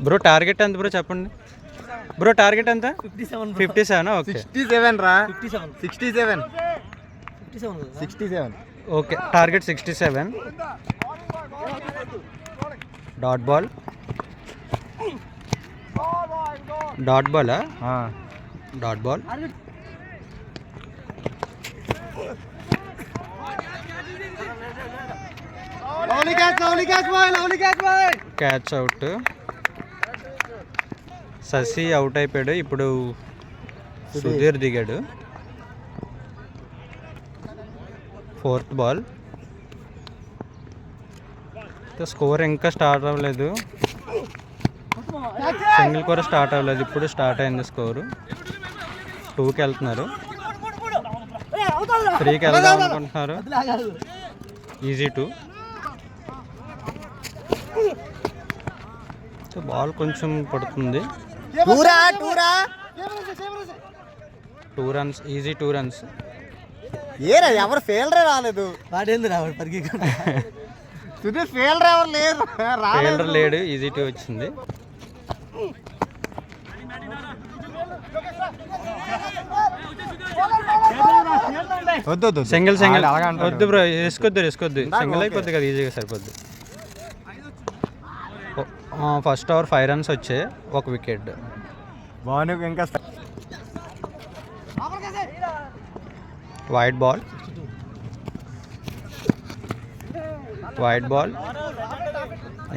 Bro target ఎంత bro చెప్పండి bro target ఎంత 57 ఓకే 67 రా 67 okay target 67 dot ball dot ball catch out Shashi out అయిపోయాడు ఇప్పుడు సుధీర్ దిగాడు 4th బాల్ స్కోర్ ఇంకా స్టార్ట్ అవ్వలేదు సింగిల్ కూడా స్టార్ట్ అవ్వలేదు ఇప్పుడు స్టార్ట్ అయింది స్కోరు 2కి వెళ్తున్నారు 3కి వెళ్దాం అనుకుంటున్నారు ఈజీ 2 బాల్ కొంచెం పడుతుంది 2 రన్స్ ఈజీ 2 రన్స్ ఏరా ఎవరు ఫెయిల్డర్ రాలేదు ఫెయిల్డర్ లేడు ఈజీ 2 వచ్చింది సింగిల్ వద్దు బ్రో రిస్కొద్దు సింగిల్ అయిపోద్ది కదా ఈజీగా సరిపోద్ది ఫస్ట్ ఓవర్ 5 రన్స్ వచ్చాయి 1 వికెట్ ఇంకా వైట్ బాల్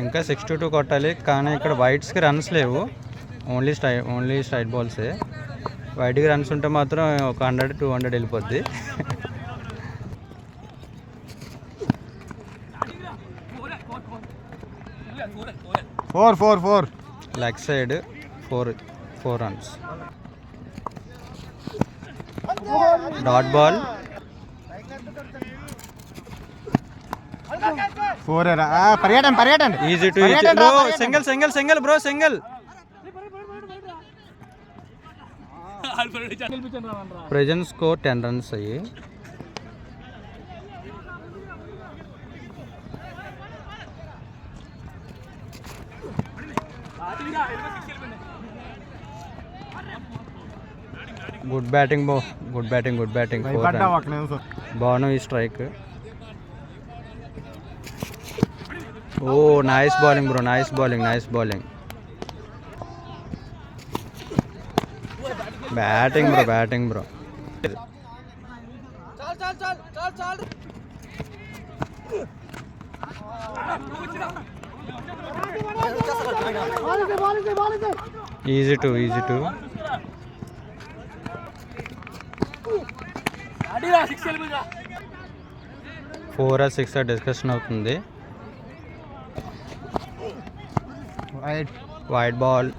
ఇంకా 62 కొట్టాలి కానీ ఇక్కడ వైట్స్కి రన్స్ లేవు ఓన్లీ స్ట్రైట్ బాల్సే వైట్కి రన్స్ ఉంటే మాత్రం ఒక 100-200 వెళ్ళిపోద్ది four leg side 4 runs dot ball 4 పర్యటన easy 2 single bro present score 10 runs అయ్యి గుడ్ బ్యాటింగ్ బాను ఈ స్ట్రైక్ ఓ nice bowling bro nice bowling batting bro easy 2 4 or 6 discussion అవుతుంది wide ball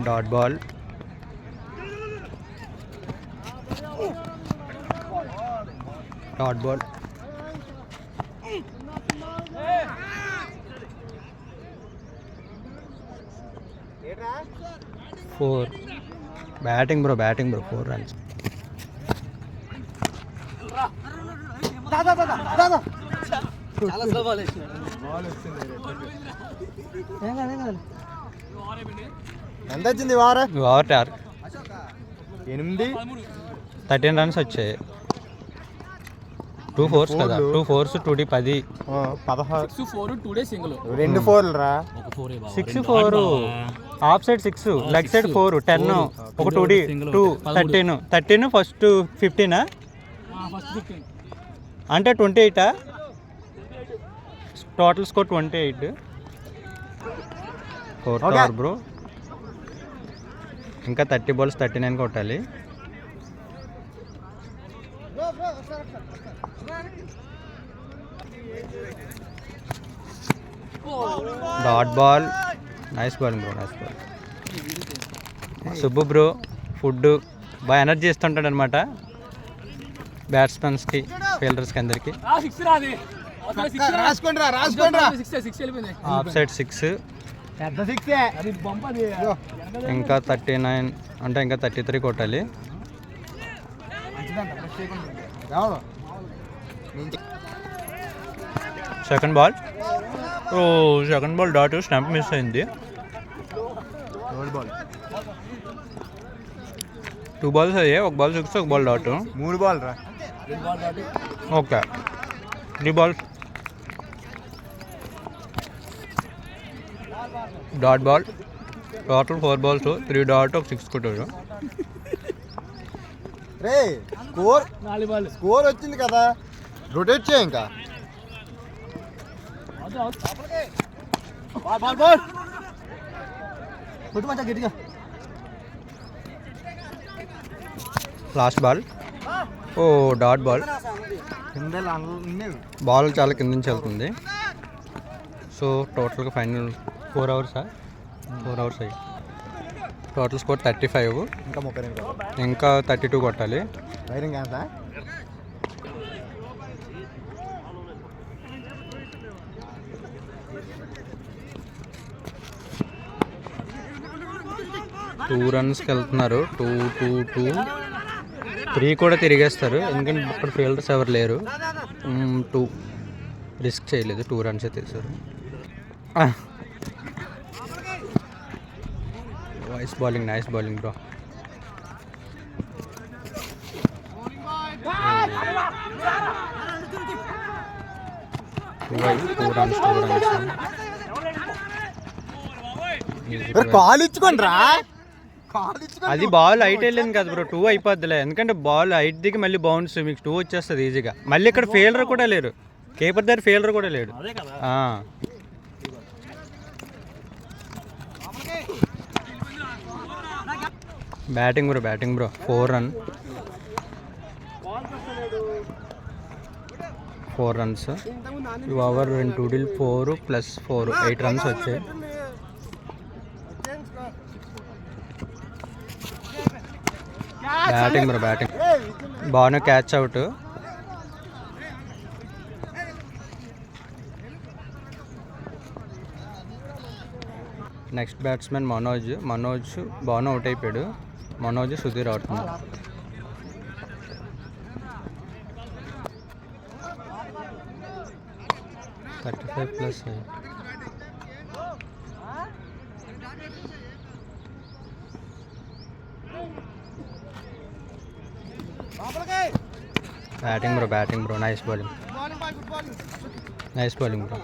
dot ball four batting bro 4 runs ఎంత వచ్చింది over 13 runs వచ్చాయి 2 4s కదా 2 4s 2D 10 2 4 రా 6 4 ఆఫ్ సైడ్ 6 లెగ్ సైడ్ 4 10 ఒక 2D 2 13 ఫస్ట్ 15 అంటే 28 total score 28 4th over bro ఇంకా 30 balls 39 కొట్టాలి dot ball nice ball Subbu bro food బాగా ఎనర్జీ ఇస్తుంటాడు అనమాట బ్యాట్స్మెన్స్కి ఫీల్డర్స్కి అందరికి ఆఫ్ సైడ్ 6 ఇంకా 39 అంటే ఇంకా 33 కొట్టాలి సెకండ్ బాల్ ఓ second ball dot stump miss అయింది. 2 balls అయ్యాయి, 1 ball 6, 1 ball డాట్. 3 బాల్ రా. Okay 3 balls dot ball. Total 4 balls, 3 dot, 1 6 కొట్టారు. రే స్కోర్ వచ్చింది కదా, రొటేట్ చేయ ఇంకా. Last ball. ఓ డాట్ బాల్. బాల్ చాలా కింద నుంచి వెళ్తుంది. సో టోటల్గా ఫైనల్ 4 hours 4 hours అయ్యి టోటల్ స్కోర్ 35. ఇంకా 30 ఇంకా 32 కొట్టాలి. వైరింగ్ ఎంత? టూ రన్స్కి వెళ్తున్నారు. 2 2 2 3 కూడా తిరిగేస్తారు, ఎందుకంటే ఇక్కడ ఫీల్డర్స్ ఎవరు లేరు. 2 రిస్క్ చేయలేదు, 2 runs తీశారు. Nice bowling bro. కాల్ ఇచ్చుకోండి రా. అది బాల్ హైట్ వెళ్ళింది కదా బ్రో, 2 అయిపోద్దిలే. ఎందుకంటే బాల్ హైట్ దిగి మళ్ళీ బౌన్స్, మీకు 2 వచ్చేస్తుంది ఈజీగా. మళ్ళీ ఇక్కడ ఫీల్డర్ కూడా లేరు, కీపర్ దగ్గర ఫీల్డర్ కూడా లేడు. Batting bro 4 runs. ఈ ఓవర్ 2 డీల్ 4 + 4 8 runs వచ్చాయి. బ్యాటింగ్ బాగానే catch out. Next batsmen Manoj బాగానే అవుట్ అయిపోయాడు. సుధీర్ ఆడుతున్నాడు. +35. Batting bro nice bowling bro.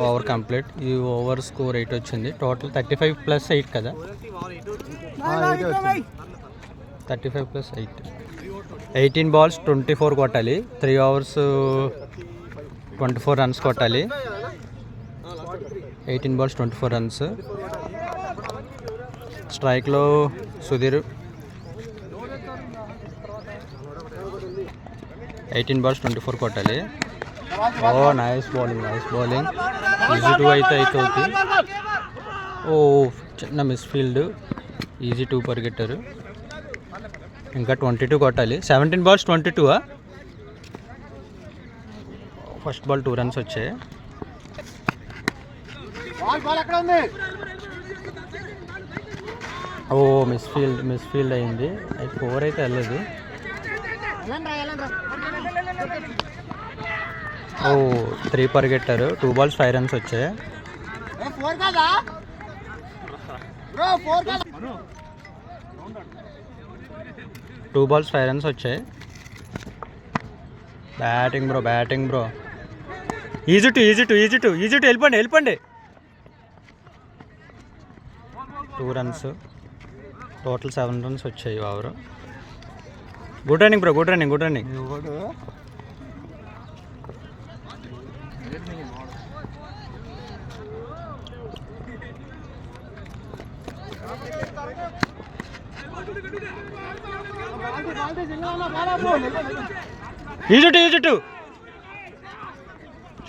Over complete. ఈ ఓవర్ స్కోర్ 8 వచ్చింది. టోటల్ 35 + 8 కదా, 35 + 8. 18 balls 24 కొట్టాలి. 3 hours 24 runs కొట్టాలి. 18 balls 24 runs. స్ట్రైక్లో సుధీర్. 18 balls 24 కొట్టాలి. ఓ నైస్ బౌలింగ్. ఈజీ 2 అయితే అవుతుంది. ఓ చిన్న మిస్ ఫీల్డ్, ఈజీ 2 పరిగెట్టారు. ఇంకా 22 కొట్టాలి. 17 balls 22. ఫస్ట్ బాల్ 2 runs వచ్చాయి. ఓ మిస్ ఫీల్డ్ అయింది. 4 అయితే వెళ్ళదు. ఓ 3 పరిగెట్టారు. 2 balls 5 runs వచ్చాయి. 2 balls 5 runs వచ్చాయి. Batting bro. ఈజీ టూ వెళ్ళిపోండి. 2 runs. టోటల్ 7 runs వచ్చాయి over. Good running bro, good running. Easy two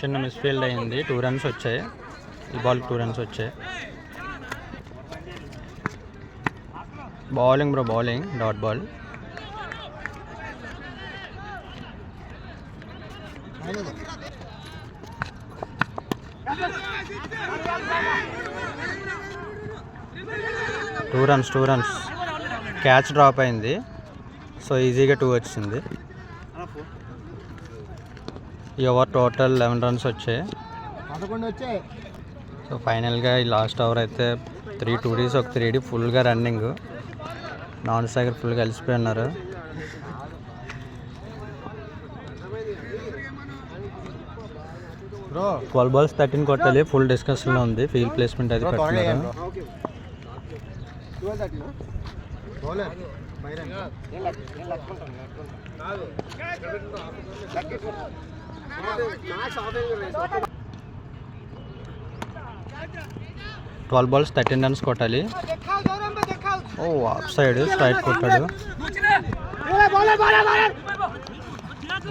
చిన్న మిస్ ఫీల్డ్ అయింది. 2 runs వచ్చాయి. ఈ బాల్కి 2 runs వచ్చాయి. Bowling dot ball. Two runs catch drop అయింది. సో ఈజీగా 2 వచ్చింది. ఈ ఓవర్ టోటల్ 11 రన్స్ వచ్చాయి. 11 వచ్చాయి. సో ఫైనల్గా ఈ లాస్ట్ ఓవర్ అయితే 3 2Ds ఒక 3D ఫుల్గా రన్నింగ్. నాన్ స్ట్రైకర్ ఫుల్గా కలిసిపోయి ఉన్నారు. బ్రో 12 balls 13 కొట్టాలి. ఫుల్ డిస్కషన్లో ఉంది. ఫీల్డ్ ప్లేస్మెంట్ అది పెడుతున్నారు. బౌలర్ 12 balls 13 రన్స్ కొట్టాలి. ఓ ఆఫ్ సైడ్ స్ట్రైట్ కొట్టాడు.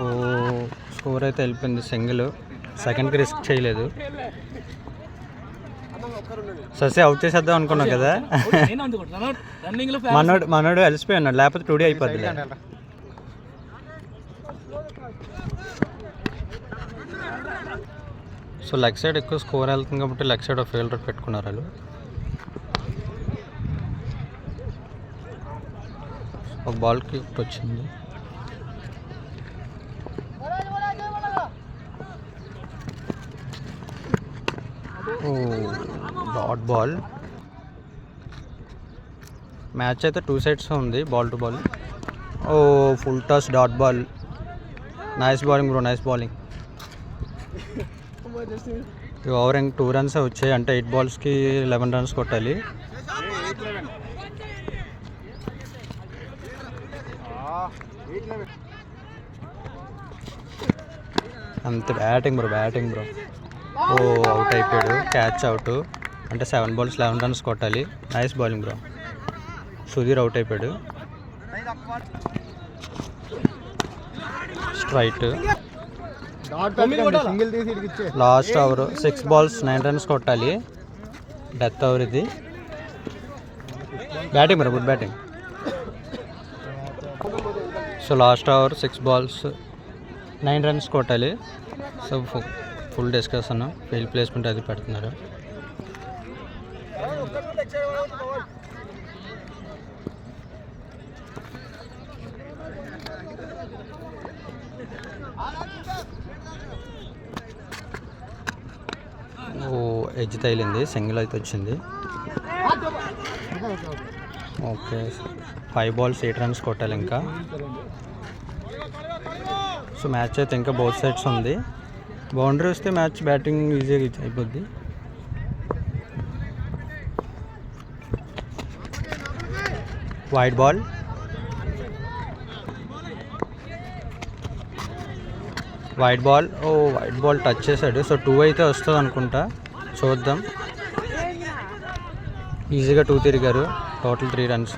ఓ స్కోర్ అయితే వెళ్ళిపోయింది. సింగిల్. సెకండ్కి రిస్క్ చేయలేదు. ససి అవుట్ చేసేద్దాం అనుకున్నావు కదా. మనోడు అలసిపోయి ఉన్నాడు, లేకపోతే 2D అయిపోద్ది. సో లెగ్ సైడ్ ఎక్కువ స్కోర్ వెళ్తుంది కాబట్టి లెగ్ సైడ్ ఆఫ్ ఫీల్డర్ పెట్టుకున్నారు వాళ్ళు. ఒక బాల్కి వచ్చింది. ఓ డాట్ బాల్. మ్యాచ్ అయితే 2 sides ఉంది, ball to ball. Oh full toss dot ball. Nice bowling bro, nice bowling. ఈ ఓవర్ ఇంక 2 runs వచ్చాయి, అంటే 8 ballsకి 11 runs కొట్టాలి. అంతే. Batting bro. ఓ అవుట్ అయిపోయాడు. Catch out. అంటే 7 balls 11 runs కొట్టాలి. Nice bowling bro. Sudheer out అయిపోయాడు. Straight. Last over 6 balls 9 runs కొట్టాలి. డెత్ ఓవర్ ఇది. Batting bro, good batting. So last over 6 balls 9 runs కొట్టాలి. So full discussion. Field placement అది పెడుతున్నారు. ఓ ఎడ్జ్ తగిలింది. సింగిల్ అయితే వచ్చింది. ఓకే 5 balls 8 runs కొట్టాలి ఇంకా. సో మ్యాచ్ అయితే ఇంకా బోత్ సైడ్స్ ఉంది. బౌండరీ వస్తే మ్యాచ్ బ్యాటింగ్ ఈజీగా అయిపోద్ది. Wide ball. ఓ వైడ్ బాల్ టచ్ చేశాడు. సో 2 అయితే వస్తుంది అనుకుంటా, చూద్దాం. ఈజీగా 2 తిరిగారు. Total 3 runs.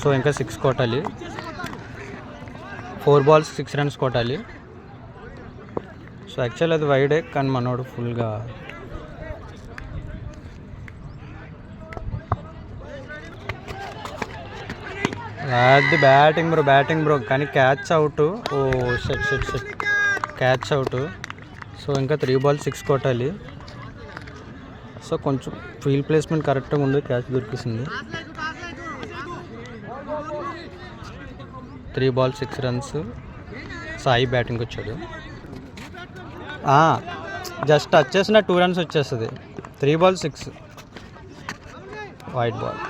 సో ఇంకా 6 కొట్టాలి. 4 balls 6 runs కొట్టాలి. సో యాక్చువల్ అది వైడే, కానీ మనోడు ఫుల్గా అది బ్యాటింగ్ బ్రో కానీ క్యాచ్ అవుట్. ఓ షట్ క్యాచ్ అవుట్. సో ఇంకా 3 balls 6 కొట్టాలి. సో కొంచెం ఫీల్డ్ ప్లేస్మెంట్ కరెక్ట్గా ఉంది, క్యాచ్ దొరికిసింది. 3 balls 6 runs. సాయి బ్యాటింగ్కి వచ్చాడు. జస్ట్ టచ్ చేసిన 2 runs వచ్చేస్తుంది. 3 balls 6. Wide ball.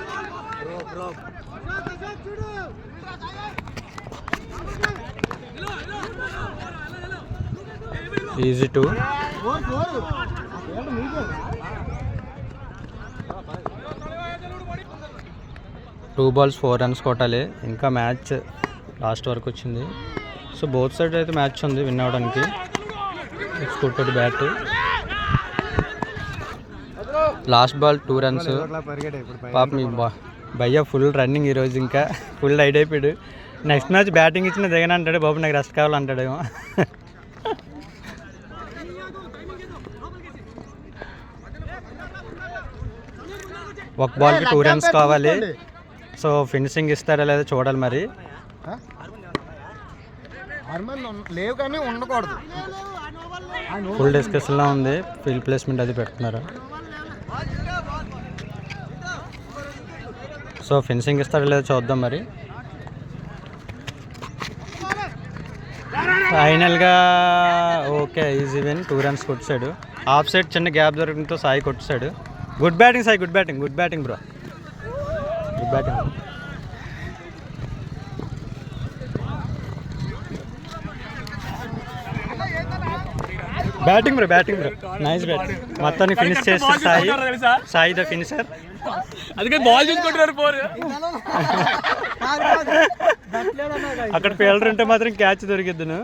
Easy 2. Two balls 4 runs కొట్టాలి. ఇంకా మ్యాచ్ లాస్ట్ వరకు వచ్చింది. సో బోత్ సైడ్ అయితే మ్యాచ్ ఉంది విన్ అవ్వడానికి. కొట్టాడు బ్యాట్. Last ball 2 runs. పాప మీ భయ్య ఫుల్ రన్నింగ్ ఈరోజు, ఇంకా ఫుల్ హైడ్ అయిపోయాడు. నెక్స్ట్ మ్యాచ్ బ్యాటింగ్ ఇచ్చిన దిగన అంటాడు, బాబు నాకు రెస్ట్ కావాలంటాడేమో. ఒక బాల్కి 2 runs కావాలి. సో ఫినిషింగ్ ఇస్తారా లేదా చూడాలి మరి. లేవు కానీ ఉండకూడదు. ఫుల్ డిస్కషన్లో ఉంది. ఫీల్డ్ ప్లేస్మెంట్ అది పెడుతున్నారు. సో ఫినిషింగ్ ఇస్తారా లేదా చూద్దాం మరి. ఫైనల్గా ఓకే ఈజీ విన్ 2 రన్స్ కొట్టాడు. ఆఫ్ సైడ్ చిన్న గ్యాప్ దొరకడంతో సాయి కొట్టాడు. Good batting Sai, good batting bro, good batting. Batting bro nice batting. మొత్తాన్ని ఫినిష్ చేస్తే సాయి ద ఫినిషర్. అందుకే బాల్ చూసుకుంటున్నారు అక్కడ ఫీల్డర్ ఉంటే మాత్రం క్యాచ్ దొరికిద్దును.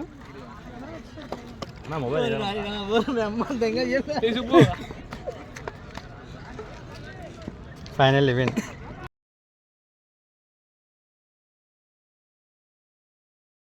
Final event